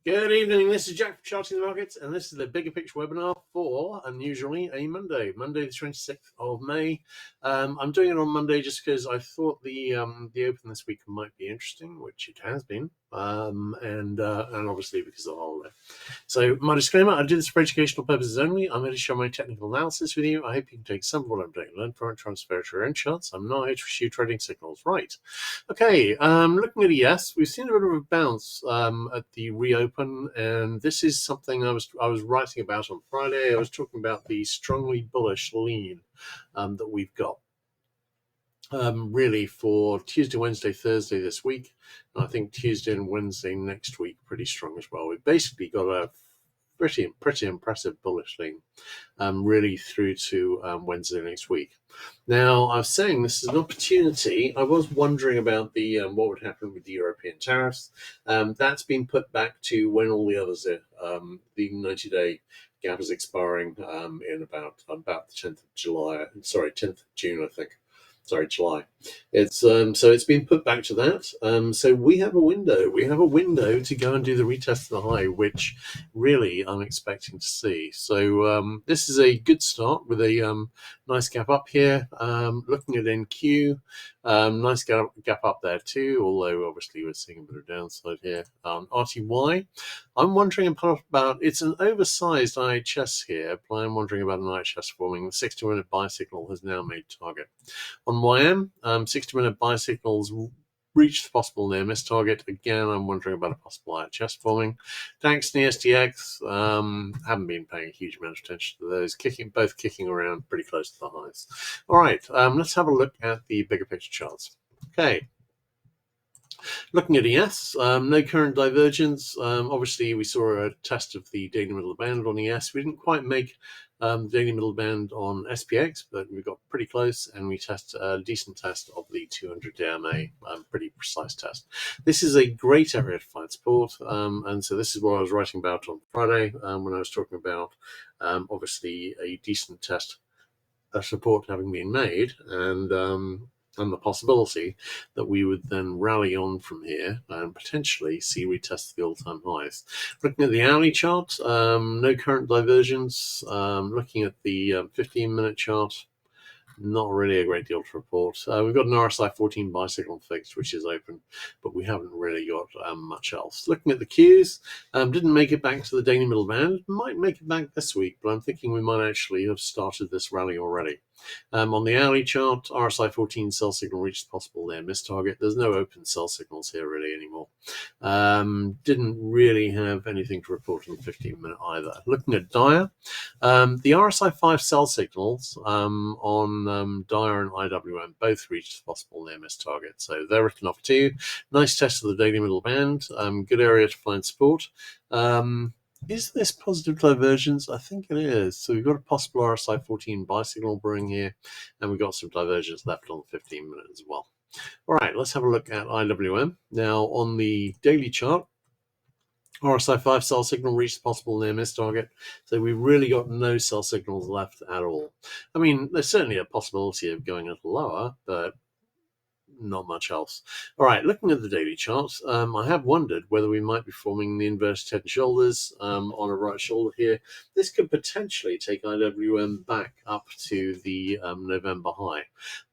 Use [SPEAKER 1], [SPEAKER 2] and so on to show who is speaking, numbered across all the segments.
[SPEAKER 1] Good evening, this is Jack from Charting the Markets, and this is the Bigger Picture webinar for, unusually, a Monday the 26th of May. I'm doing it on Monday just because I thought the open this week might be interesting, which it has been, and obviously because of the holiday. So my disclaimer, I do this for educational purposes only. I'm here to share my technical analysis with you. I hope you can take some of what I'm doing, learn from it, transfer it to your own charts. I'm not here to pursue trading signals. Right. Okay, looking at ES, we've seen a bit of a bounce at the reopen, and this is something I was writing about on Friday. I was talking about the strongly bullish lean that we've got. Really for Tuesday, Wednesday, Thursday this week, and I think Tuesday and Wednesday next week pretty strong as well. We've basically got a pretty impressive bullish lean really through to Wednesday next week. Now, I was saying this is an opportunity. I was wondering about the what would happen with the European tariffs. That's been put back to when all the others are. The 90-day gap is expiring in about the 10th of July. Sorry, 10th of June, I think. Sorry, July. It's so it's been put back to that. So we have a window. We have a window to go and do the retest of the high, which really I'm expecting to see. So this is a good start with a nice gap up here. Looking at NQ, nice gap up there too. Although obviously we're seeing a bit of downside here. RTY, I'm wondering about. It's an oversized IHS here, but I'm wondering about an IHS forming. The 60-minute buy signal has now made target. On YM, 60-minute buy signals reached the possible near miss target. Again, I'm wondering about a possible IHS forming. DAX and SDX haven't been paying a huge amount of attention to those, both kicking around pretty close to the highs. All right, let's have a look at the bigger picture charts. Okay. Looking at ES, no current divergence. Obviously, we saw a test of the daily middle band on ES. We didn't quite make the daily middle band on SPX, but we got pretty close, and we tested a decent test of the 200 MA, pretty precise test. This is a great area to find support, and so this is what I was writing about on Friday when I was talking about obviously a decent test of support having been made, and the possibility that we would then rally on from here and potentially see retest the all-time highs. Looking at the hourly chart, no current divergence. Looking at the 15-minute chart, not really a great deal to report. We've got an RSI 14 buy signal fixed, which is open, but we haven't really got much else. Looking at the Qs, didn't make it back to the daily middle band. Might make it back this week, but I'm thinking we might actually have started this rally already. On the hourly chart, RSI 14 sell signal reached the possible near miss target. There's no open sell signals here really anymore. Didn't really have anything to report on the 15-minute either. Looking at Dire, the RSI 5 sell signals on Dire and IWM both reached the possible near miss target. So they're written off too. Nice test of the daily middle band. Good area to find support. Is this positive divergence? I think it is. So we've got a possible RSI 14 buy signal brewing here, and we've got some divergence left on the 15-minute as well. All right, let's have a look at IWM. Now, on the daily chart, RSI 5 sell signal reached the possible near miss target. So we've really got no sell signals left at all. I mean, there's certainly a possibility of going a little lower, but not much else. All right, looking at the daily chart, I have wondered whether we might be forming the inverted head and shoulders on a right shoulder here. This could potentially take IWM back up to the November high.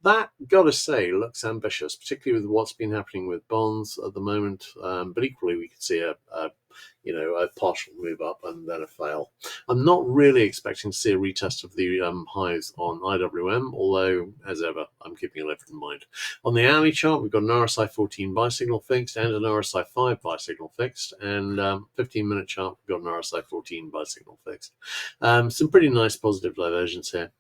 [SPEAKER 1] That, gotta say, looks ambitious, particularly with what's been happening with bonds at the moment. But equally, we could see a partial move up and then a fail. I'm not really expecting to see a retest of the highs on IWM, although, as ever, I'm keeping an open mind. On the hourly chart, we've got an RSI 14 buy signal fixed and an RSI 5 buy signal fixed, and 15-minute chart, we've got an RSI 14 buy signal fixed. Some pretty nice positive divergence here.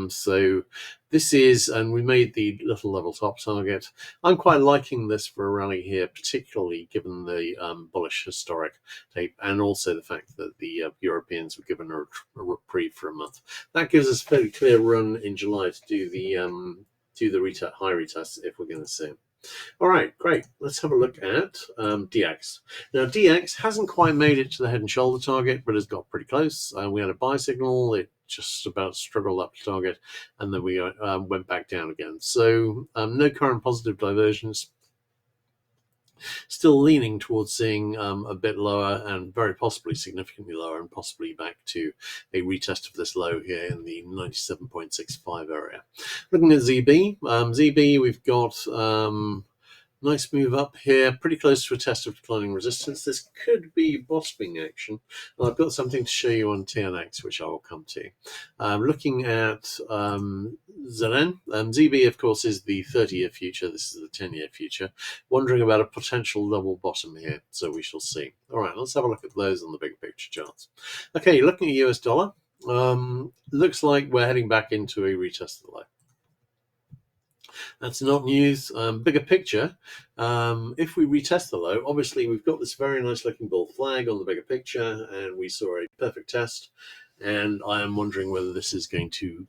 [SPEAKER 1] So this is, and we made the little level top target. I'm quite liking this for a rally here, particularly given the bullish historic tape, and also the fact that the Europeans were given a reprieve for a month. That gives us a fairly clear run in July to do the high retest if we're going to see. All right, great. Let's have a look at DX. Now, DX hasn't quite made it to the head and shoulder target, but has got pretty close. We had a buy signal. It just about struggled up to target, and then we went back down again. So no current positive divergence. still leaning towards seeing a bit lower and very possibly significantly lower, and possibly back to a retest of this low here in the 97.65 area. Looking at ZB, ZB, we've got nice move up here, pretty close to a test of declining resistance. This could be bottoming action. I've got something to show you on TNX, which I will come to. Looking at ZN, ZB, of course, is the 30-year future. This is the 10-year future. Wondering about a potential double bottom here, so we shall see. All right, let's have a look at those on the bigger picture charts. Okay, looking at US dollar, looks like we're heading back into a retest of the low. That's not news. Bigger picture, if we retest the low, obviously we've got this very nice looking bull flag on the bigger picture, and we saw a perfect test, and I am wondering whether this is going to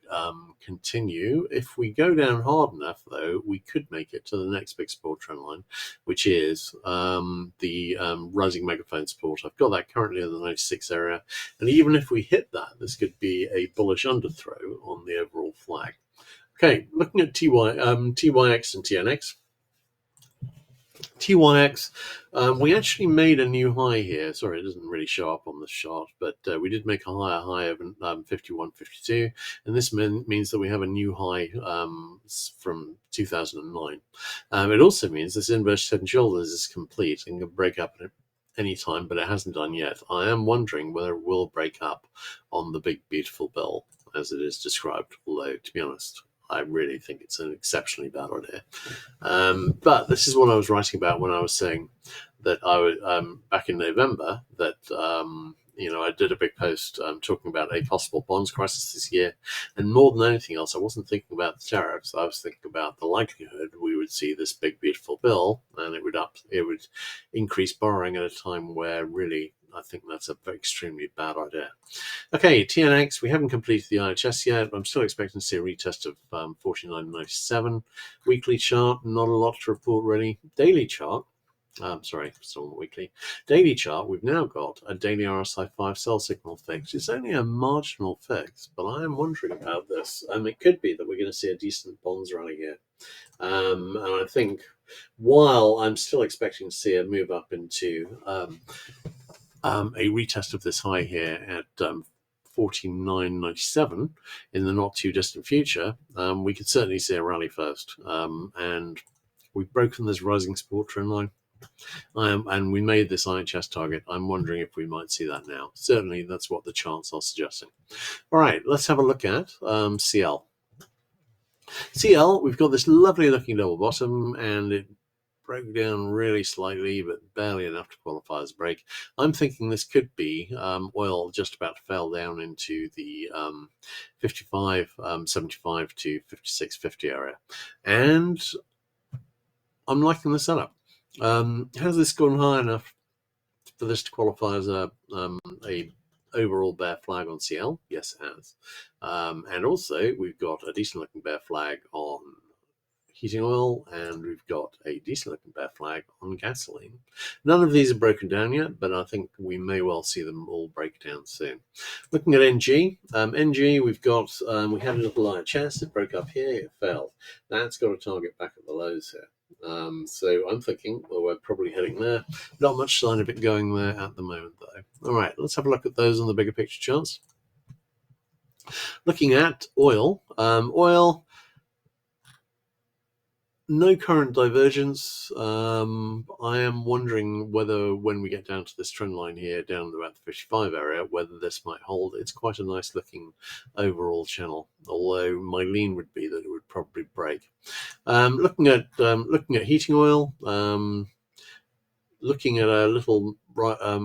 [SPEAKER 1] continue. If we go down hard enough, though, we could make it to the next big support trend line, which is the rising megaphone support. I've got that currently in the 96 area, and even if we hit that, this could be a bullish underthrow on the overall flag. Okay, looking at TYX and TNX. TYX, we actually made a new high here. Sorry, it doesn't really show up on the chart, but we did make a higher high of 51.52, and this means that we have a new high from 2009. It also means this inverse head and shoulders is complete and can break up at any time, but it hasn't done yet. I am wondering whether it will break up on the big beautiful bill as it is described, although to be honest, I really think it's an exceptionally bad idea. But this is what I was writing about when I was saying that I was back in November that I did a big post talking about a possible bonds crisis this year, and more than anything else, I wasn't thinking about the tariffs. I was thinking about the likelihood we would see this big beautiful bill, and it would increase borrowing at a time where really I think that's an extremely bad idea. Okay, TNX, we haven't completed the IHS yet, but I'm still expecting to see a retest of 49.97. Weekly chart, not a lot to report really. Daily chart, still not weekly. Daily chart, we've now got a daily RSI 5 sell signal fix. It's only a marginal fix, but I am wondering about this. It could be that we're going to see a decent bonds rally here. And I think while I'm still expecting to see a move up into a retest of this high here at 49.97 in the not too distant future, we could certainly see a rally first. And we've broken this rising support trend line. And we made this IHS target. I'm wondering if we might see that now. Certainly, that's what the charts are suggesting. All right, let's have a look at CL. CL, we've got this lovely looking double bottom, and it broke down really slightly, but barely enough to qualify as a break. I'm thinking this could be oil just about to fell down into the 55.75 to 56.50 area. And I'm liking the setup. Has this gone high enough for this to qualify as a overall bear flag on CL? Yes, it has. And also, we've got a decent looking bear flag on heating oil, and we've got a decent looking bear flag on gasoline. None of these are broken down yet, but I think we may well see them all break down soon. Looking at NG, we've got, we had a little IHS, it broke up here, it failed. That's got a target back at the lows here. So I'm thinking, well, we're probably heading there. Not much sign of it going there at the moment, though. All right, let's have a look at those on the bigger picture charts. Looking at oil, no current divergence. I am wondering whether when we get down to this trend line here, down to about the 55 area, whether this might hold. It's quite a nice looking overall channel, although my lean would be that it would probably break. Looking at heating oil, looking at a little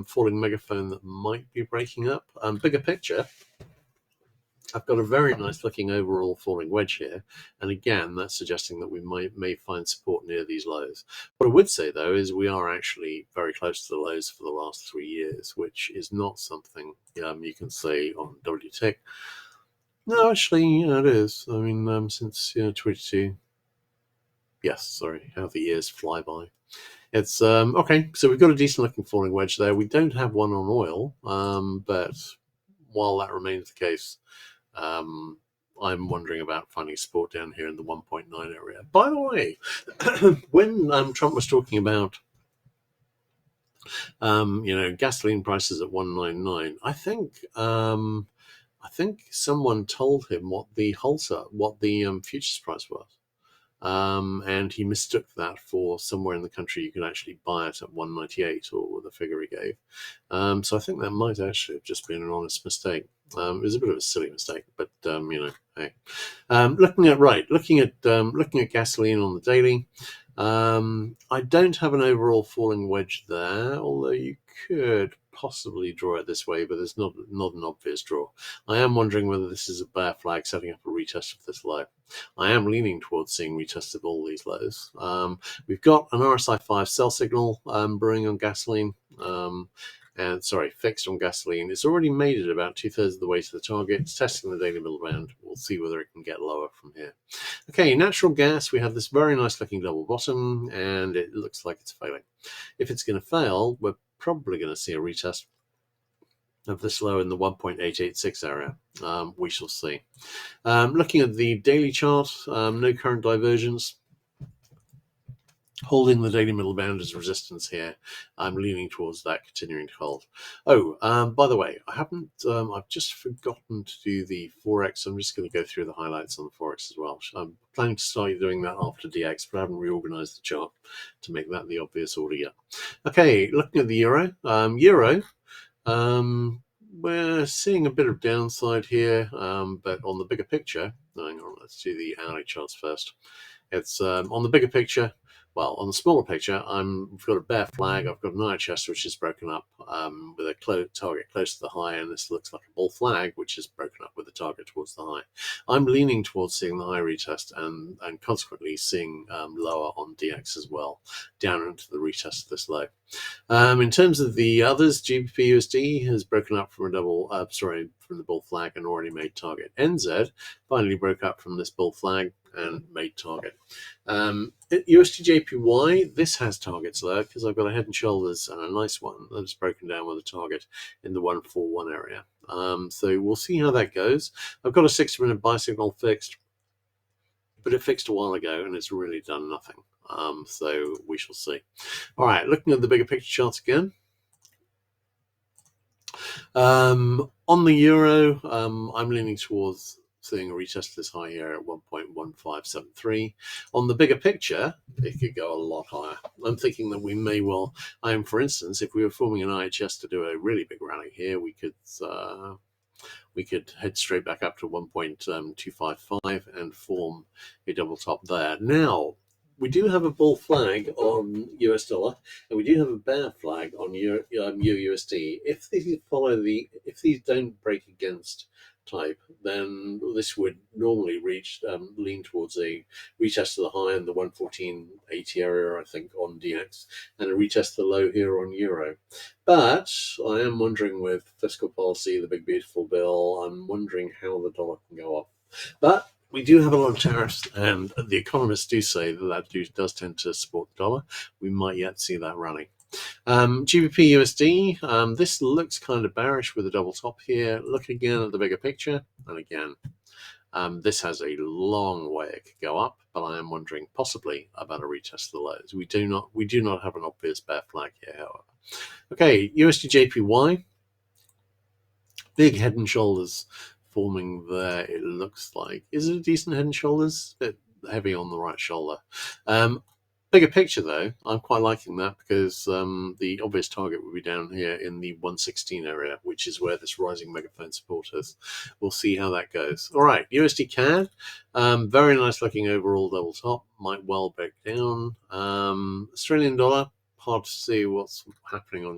[SPEAKER 1] falling megaphone that might be breaking up. Bigger picture, I've got a very nice looking overall falling wedge here, and again that's suggesting that we may find support near these lows. What I would say though is we are actually very close to the lows for the last 3 years, which is not something you can say on WTIC. No, actually, it is. I mean, since 22. Yes, sorry, how the years fly by. It's okay. So we've got a decent looking falling wedge there. We don't have one on oil, but while that remains the case, I'm wondering about finding support down here in the 1.9 area. By the way, when Trump was talking about Gasoline prices at 199. I think someone told him what the futures price was. And he mistook that for somewhere in the country you can actually buy it at 198, or the figure he gave. So I think that might actually have just been an honest mistake. It was a bit of a silly mistake, but hey. Looking at gasoline on the daily. I don't have an overall falling wedge there, although you could possibly draw it this way, but there's not an obvious draw. I am wondering whether this is a bear flag setting up a retest of this low. I am leaning towards seeing retest of all these lows. We've got an RSI 5 sell signal brewing on gasoline. Fixed on gasoline. It's already made it about 2/3 of the way to the target. It's testing the daily middle band. We'll see whether it can get lower from here. Okay, natural gas, we have this very nice looking double bottom, and it looks like it's failing. If it's going to fail, we're probably going to see a retest of this low in the 1.886 area. We shall see. Looking at the daily chart, no current divergence. Holding the daily middle band as resistance here. I'm leaning towards that continuing to hold. By the way, I've just forgotten to do the Forex. I'm just going to go through the highlights on the Forex as well. I'm planning to start doing that after DX, but I haven't reorganized the chart to make that the obvious order yet. Okay, looking at the euro. We're seeing a bit of downside here, but on the bigger picture, hang on, let's do the hourly charts first. It's on the bigger picture. Well, on the smaller picture, I've got a bear flag. I've got an IHS which is broken up with a target close to the high, and this looks like a bull flag which is broken up with a target towards the high. I'm leaning towards seeing the high retest and consequently seeing lower on DX as well, down into the retest of this low. In terms of the others, GBP USD has broken up from from the bull flag and already made target. NZ finally broke up from this bull flag and made target. USD JPY, this has targets there because I've got a head and shoulders and a nice one that's broken down with a target in the 141 area. So we'll see how that goes. I've got a 60-minute buy signal fixed, but it fixed a while ago and it's really done nothing. So we shall see. All right, looking at the bigger picture charts again. On the euro, I'm leaning towards seeing a retest of this high here at 1.1573. On the bigger picture, it could go a lot higher. I'm thinking that we may well, for instance, if we were forming an IHS to do a really big rally here, we could head straight back up to 1.255 and form a double top there. Now, we do have a bull flag on US dollar, and we do have a bear flag on USD. If these don't break against type, then this would normally lean towards a retest of the high in the 114.80 area, I think, on DX, and a retest of the low here on euro. But I am wondering, with fiscal policy, the big beautiful bill, I'm wondering how the dollar can go up. But we do have a lot of tariffs, and the economists do say that does tend to support the dollar. We might yet see that rally. GBP USD, this looks kind of bearish with a double top here. Look again at the bigger picture, and again, this has a long way it could go up, but I am wondering possibly about a retest of the lows. We do not have an obvious bear flag here, however. Okay, USD JPY, big head and shoulders forming there, it looks like. Is it a decent head and shoulders? A bit heavy on the right shoulder. Bigger picture, though, I'm quite liking that because the obvious target would be down here in the 116 area, which is where this rising megaphone support is. We'll see how that goes. All right, USD CAD, very nice looking overall double top, might well break down. Australian dollar, hard to see what's happening on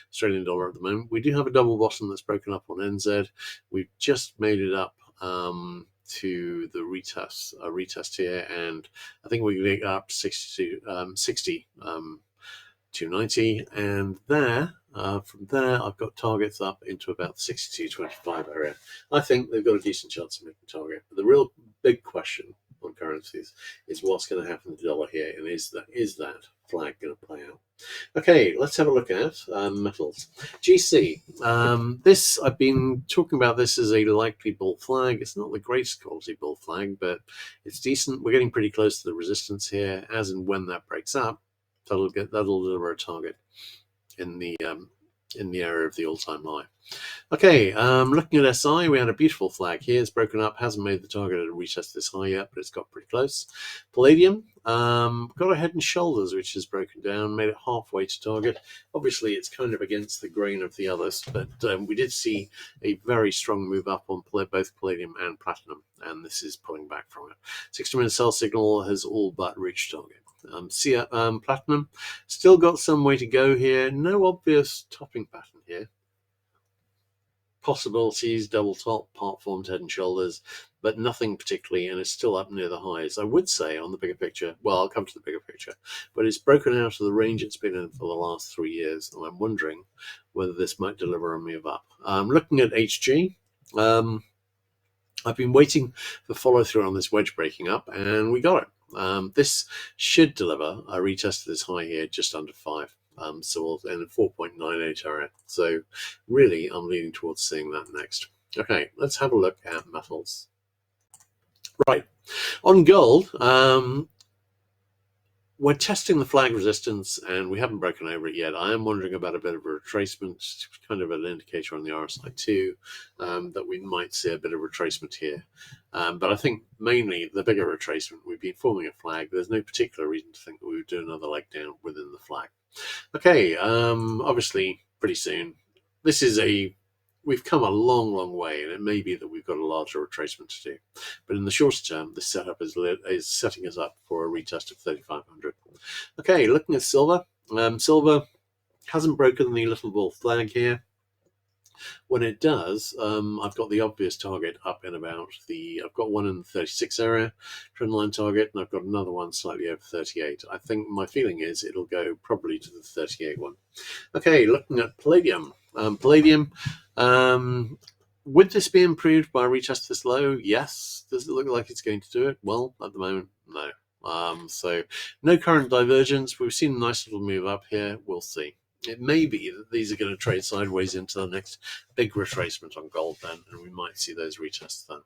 [SPEAKER 1] Australian dollar at the moment. We do have a double bottom that's broken up on NZ. We've just made it up to the retest here, and I think we can get up to 60 290, and there from there I've got targets up into about the 62.25 area. I think they've got a decent chance of making target, but the real big question on currencies is what's going to happen to the dollar here, and is that flag going to play out? Okay, let's have a look at metals. GC. This, I've been talking about this as a likely bull flag. It's not the greatest quality bull flag, but it's decent. We're getting pretty close to the resistance here. As and when that breaks up, that'll deliver a target in the area of the all-time high. Okay, looking at SI, we had a beautiful flag here. It's broken up, hasn't made the target at a retest this high yet, but it's got pretty close. Palladium, got a head and shoulders, which has broken down, made it halfway to target. Obviously, it's kind of against the grain of the others, but we did see a very strong move up on both palladium and platinum, and this is pulling back from it. 60-minute sell signal has all but reached target. Platinum, still got some way to go here. No obvious topping pattern here. Possibilities, double top, part formed head and shoulders, but nothing particularly, and it's still up near the highs. I would say on the bigger picture, well, I'll come to the bigger picture, but it's broken out of the range it's been in for the last 3 years, and I'm wondering whether this might deliver a move up. Looking at HG, I've been waiting for follow through on this wedge breaking up, and we got it. This should deliver a retest of this high here, just under 5. So we'll end at 4.98 area. So really, I'm leaning towards seeing that next. Okay, let's have a look at metals. Right, on gold, we're testing the flag resistance and we haven't broken over it yet. I am wondering about a bit of a retracement, kind of an indicator on the RSI too, that we might see a bit of retracement here. But I think mainly the bigger retracement, we've been forming a flag. There's no particular reason to think that we would do another leg down within the flag. Okay, obviously pretty soon. We've come a long, long way, and it may be that we've got a larger retracement to do. But in the shorter term, this setup is setting us up for a retest of 3,500. Okay, looking at silver. Silver hasn't broken the little ball flag here. When it does, I've got the obvious target up in about I've got one in the 36 area, trend line target, and I've got another one slightly over 38. I think my feeling is it'll go probably to the 38 one. Okay, looking at palladium. Palladium, would this be improved by a retest this low? Yes. Does it look like it's going to do it? Well, at the moment, no. So no current divergence. We've seen a nice little move up here. We'll see. It may be that these are going to trade sideways into the next big retracement on gold then, and we might see those retests then.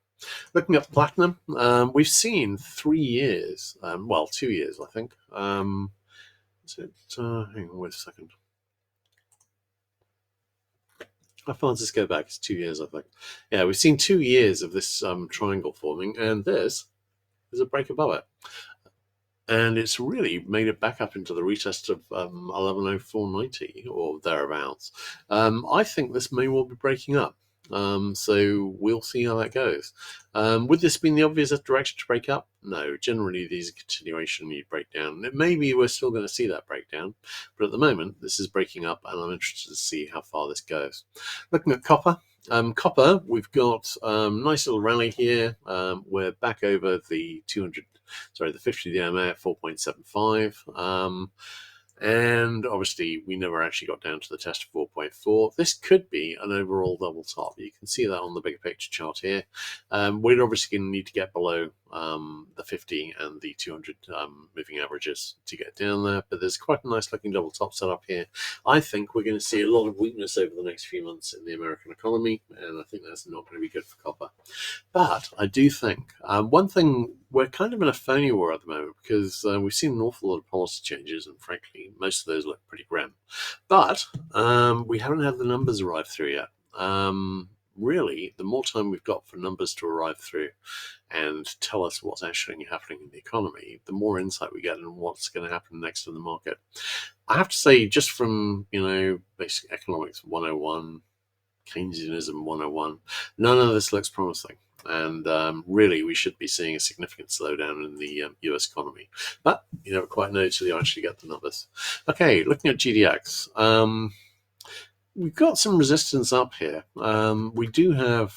[SPEAKER 1] Looking at platinum, we've seen 3 years, 2 years, I think. Hang on, wait a second. How far does this go back? It's 2 years, I think. Yeah, we've seen 2 years of this triangle forming, and this is a break above it. And it's really made it back up into the retest of 1104.90 or thereabouts. I think this may well be breaking up. So we'll see how that goes. Would this be the obvious direction to break up? No, generally these are continuation, you break down. It may be we're still going to see that breakdown, but at the moment this is breaking up, and I'm interested to see how far this goes. Looking at copper. Copper, we've got nice little rally here. We're back over the 50 DMA at 4.75. And obviously, we never actually got down to the test of 4.4. This could be an overall double top. You can see that on the bigger picture chart here. We're obviously going to need to get below the 50 and the 200 moving averages to get down there. But there's quite a nice looking double top set up here. I think we're going to see a lot of weakness over the next few months in the American economy, and I think that's not going to be good for copper. But I do think one thing, we're kind of in a phony war at the moment because we've seen an awful lot of policy changes, and frankly, most of those look pretty grim. But we haven't had the numbers arrive through yet. Really, the more time we've got for numbers to arrive through and tell us what's actually happening in the economy, the more insight we get on what's going to happen next in the market. I have to say, just from, basic economics 101, Keynesianism 101, none of this looks promising. And really, we should be seeing a significant slowdown in the US economy. But you never quite know till you actually get the numbers. Okay, looking at GDX. We've got some resistance up here. We do have,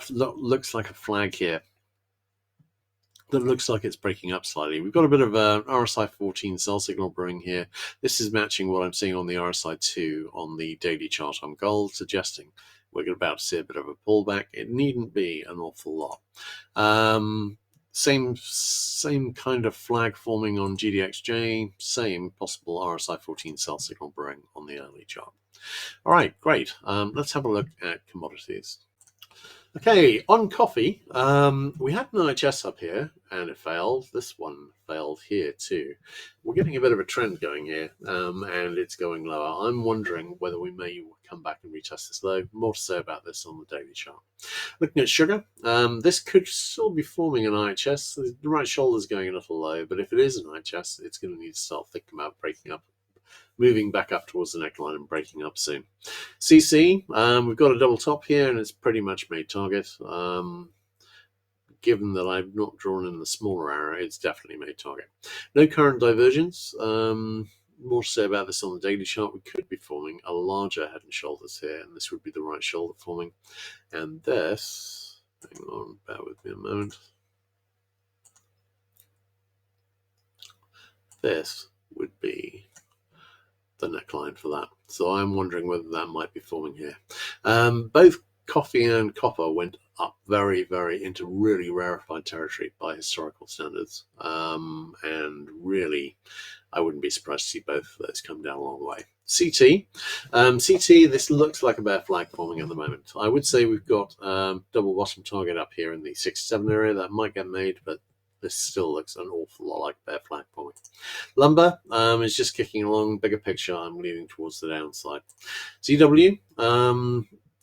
[SPEAKER 1] looks like a flag here that looks like it's breaking up slightly. We've got a bit of a RSI 14 sell signal brewing here. This is matching what I'm seeing on the RSI 2 on the daily chart on gold, suggesting we're about to see a bit of a pullback. It needn't be an awful lot. Same kind of flag forming on GDXJ, same possible RSI 14 sell signal brewing on the early chart. All right, great. Let's have a look at commodities. Okay, on coffee, we had an IHS up here and it failed. This one failed here too. We're getting a bit of a trend going here, and it's going lower. I'm wondering whether we may come back and retest this low. More to say about this on the daily chart. Looking at sugar, this could still be forming an IHS. The right shoulder is going a little low, but if it is an IHS, it's going to need to start thinking about breaking up, moving back up towards the neckline and breaking up soon. CC, we've got a double top here and it's pretty much made target. Given that I've not drawn in the smaller arrow, it's definitely made target. No current divergence. More to say about this on the daily chart. We could be forming a larger head and shoulders here, and this would be the right shoulder forming. And this, hang on, bear with me a moment. This would be the neckline for that. So I'm wondering whether that might be forming here. Both coffee and copper went up very, very into really rarefied territory by historical standards. And really, I wouldn't be surprised to see both of those come down along the way. CT, this looks like a bear flag forming at the moment. I would say we've got double bottom target up here in the 6-7 area. That might get made, but this still looks an awful lot like bear flag forming. Lumber is just kicking along. Bigger picture, I'm leaning towards the downside. ZW,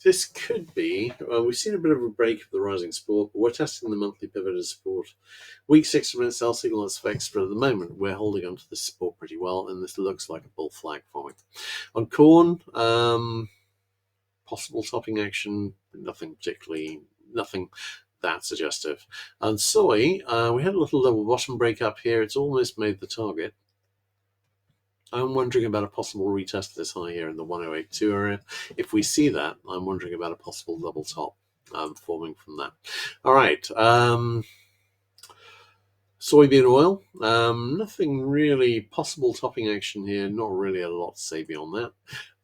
[SPEAKER 1] this could be, we've seen a bit of a break of the rising support, but we're testing the monthly pivot as support. Week 6 sell signal is fixed, but at the moment we're holding onto this support pretty well, and this looks like a bull flag forming. On corn, possible topping action, nothing that suggestive. On soy, we had a little double bottom break up here. It's almost made the target. I'm wondering about a possible retest of this high here in the 1082 area. If we see that, I'm wondering about a possible double top forming from that. All right. Soybean oil, nothing really possible topping action here. Not really a lot to say beyond that.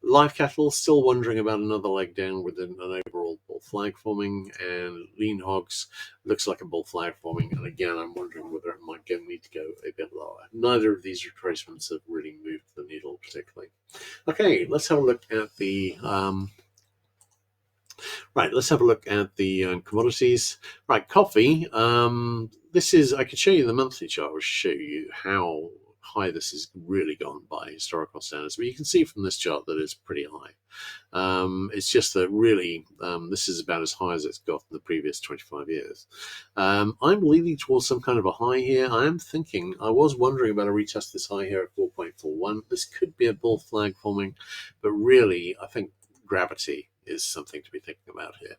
[SPEAKER 1] Live cattle, still wondering about another leg down with an overall bull flag forming, and lean hogs looks like a bull flag forming. And again, I'm wondering whether it might need to go a bit lower. Neither of these retracements have really moved the needle particularly. Okay, let's have a look at the commodities. Right, coffee. This is, I could show you the monthly chart, which show you how high this has really gone by historical standards, but you can see from this chart that it's pretty high. It's just that really this is about as high as it's got in the previous 25 years. I'm leaning towards some kind of a high here. I was wondering about a retest this high here at 4.41. This could be a bull flag forming, but really I think gravity is something to be thinking about here.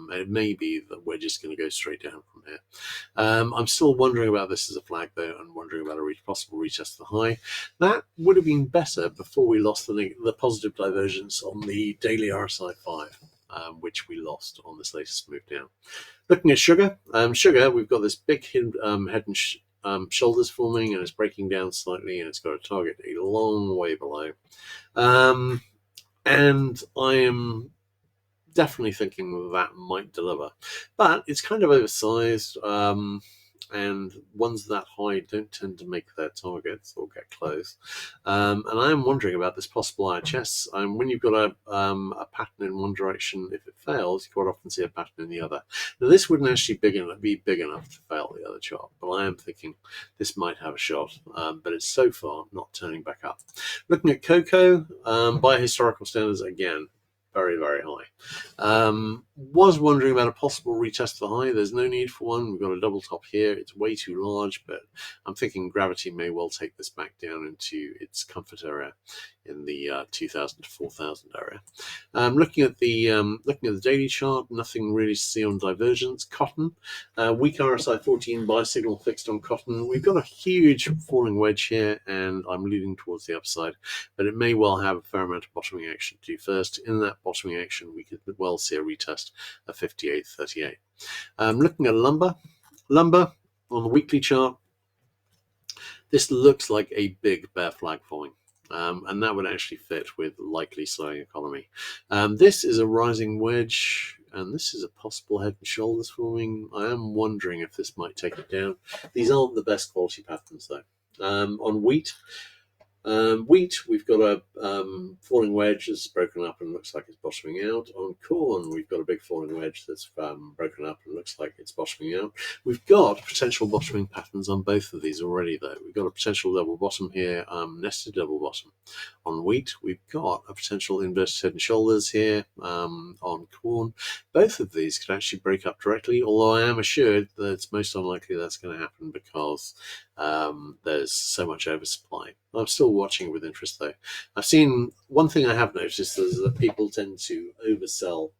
[SPEAKER 1] It may be that we're just going to go straight down from here. I'm still wondering about this as a flag, though, and wondering about a possible retest of the high. That would have been better before we lost the positive divergence on the daily RSI 5, which we lost on this latest move down. Looking at sugar, we've got this big head and shoulders forming, and it's breaking down slightly, and it's got a target a long way below. And I am definitely thinking that might deliver, but it's kind of oversized, and ones that high don't tend to make their targets or get close. And I am wondering about this possible IHS. When you've got a pattern in one direction, if it fails, you quite often see a pattern in the other. Now, this wouldn't actually be big enough to fail the other chart, but I am thinking this might have a shot, but it's so far not turning back up. Looking at cocoa, by historical standards, again, very, very high. Was wondering about a possible retest of the high. There's no need for one. We've got a double top here. It's way too large, but I'm thinking gravity may well take this back down into its comfort area in the 2,000 to 4,000 area. Looking at the daily chart, nothing really to see on divergence. Cotton, weak RSI 14 buy signal fixed on cotton. We've got a huge falling wedge here, and I'm leaning towards the upside, but it may well have a fair amount of bottoming action to do first. In that bottoming action, we could well see a retest of 58.38. Looking at lumber on the weekly chart, this looks like a big bear flag forming. And that would actually fit with likely slowing economy. This is a rising wedge, and this is a possible head and shoulders forming. I am wondering if this might take it down. These aren't the best quality patterns, though. On wheat, we've got falling wedge has broken up and looks like it's bottoming out. On corn, we've got a big falling wedge that's broken up and looks like it's bottoming out. We've got potential bottoming patterns on both of these already, though. We've got a potential double bottom here, nested double bottom. On wheat, we've got a potential inverted head and shoulders here. On corn, both of these could actually break up directly, although I am assured that it's most unlikely that's going to happen because there's so much oversupply. I'm still watching with interest, though. I've seen one thing I have noticed is that people tend to oversell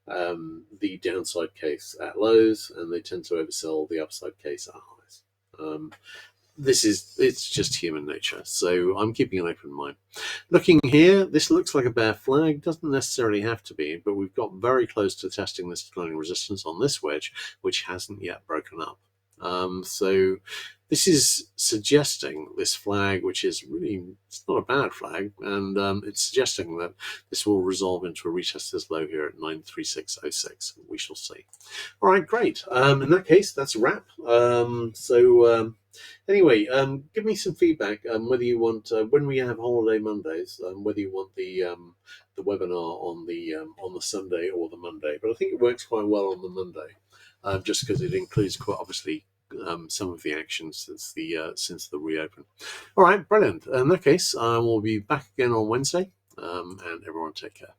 [SPEAKER 1] the downside case at lows, and they tend to oversell the upside case at highs. It's just human nature, so I'm keeping an open mind. Looking here, this looks like a bear flag. Doesn't necessarily have to be, but we've got very close to testing this declining resistance on this wedge, which hasn't yet broken up. So this is suggesting this flag, which is really, it's not a bad flag, and it's suggesting that this will resolve into a retest this low here at 936.06. We shall see. All right, great. In that case, that's a wrap. Anyway, give me some feedback whether you want, when we have holiday Mondays, whether you want the webinar on the Sunday or the Monday. But I think it works quite well on the Monday, just because it includes quite obviously some of the actions since the reopen. All right, brilliant. In that case, we'll be back again on Wednesday, and everyone take care.